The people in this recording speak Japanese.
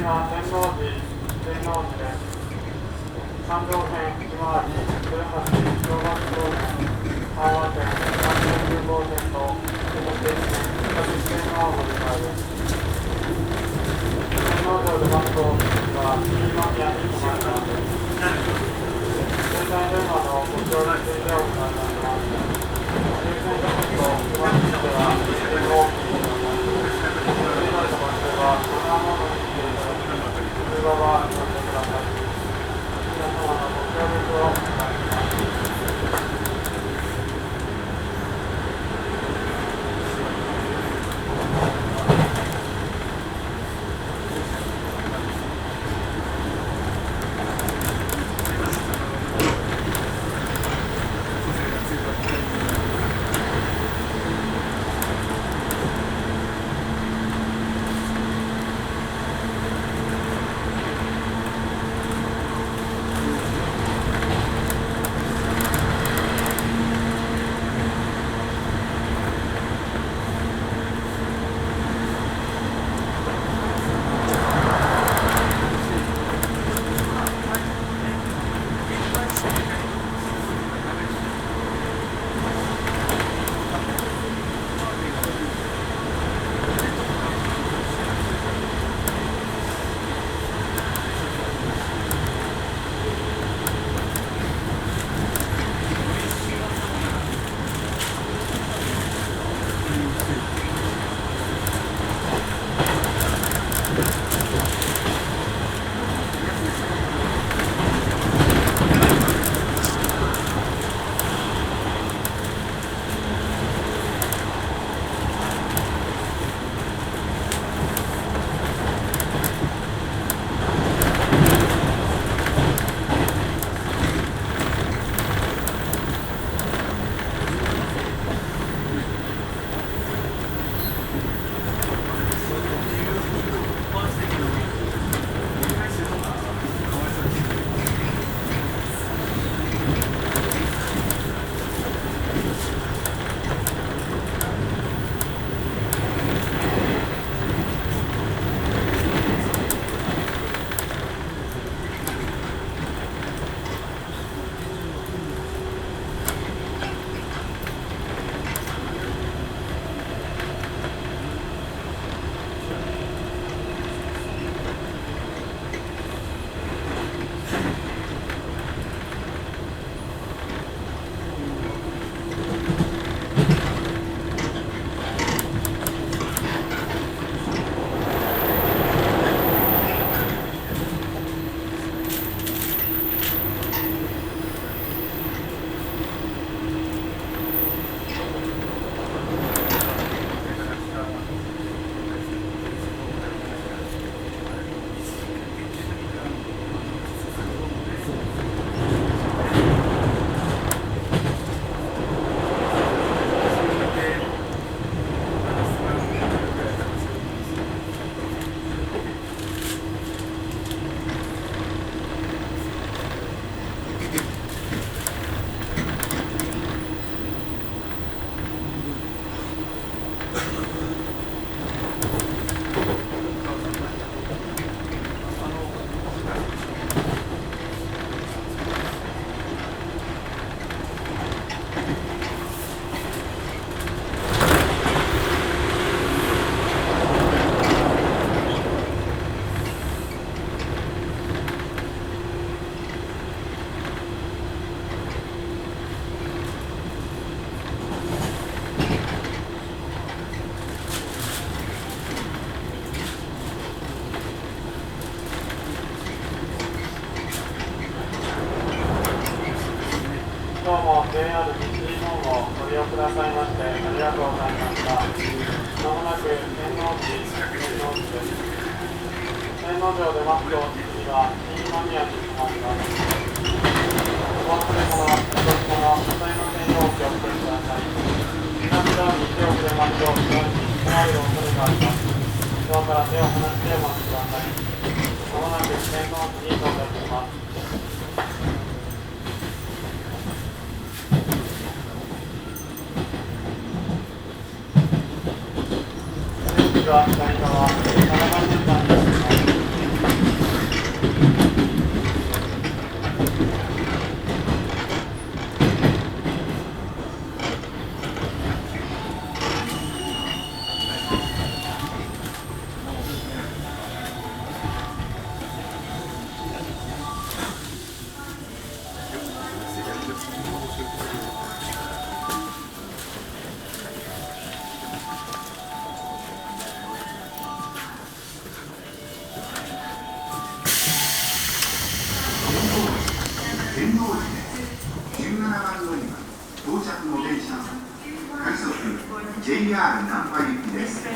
は天王寺です。三条線ひまわり、鶴橋、小学校線、阪和線、関西空港線と、京成線、北口線の乗り換えです。天王寺を出ますと、次は新宮に停まります。携帯電話のご協力でお願いします。優先座席と手間にしては、一定をお聞きください。次のところでは、このものにしていただき、通話はご利用ください。皆様のご協力をお願いします。今日も JR 西日本をご利用くださいましてありがとうございました。まもなく天王寺です。天王寺を出ますと次は新宮に停まります。お忘れ物、落とし物、車載の点をお気をつけください。南側に手を触れますと左に止まる恐れがあります。ドアから手を離してお待ちください。まもなく天王寺に到着します。左側、7番線段になります。JR 難波行きです。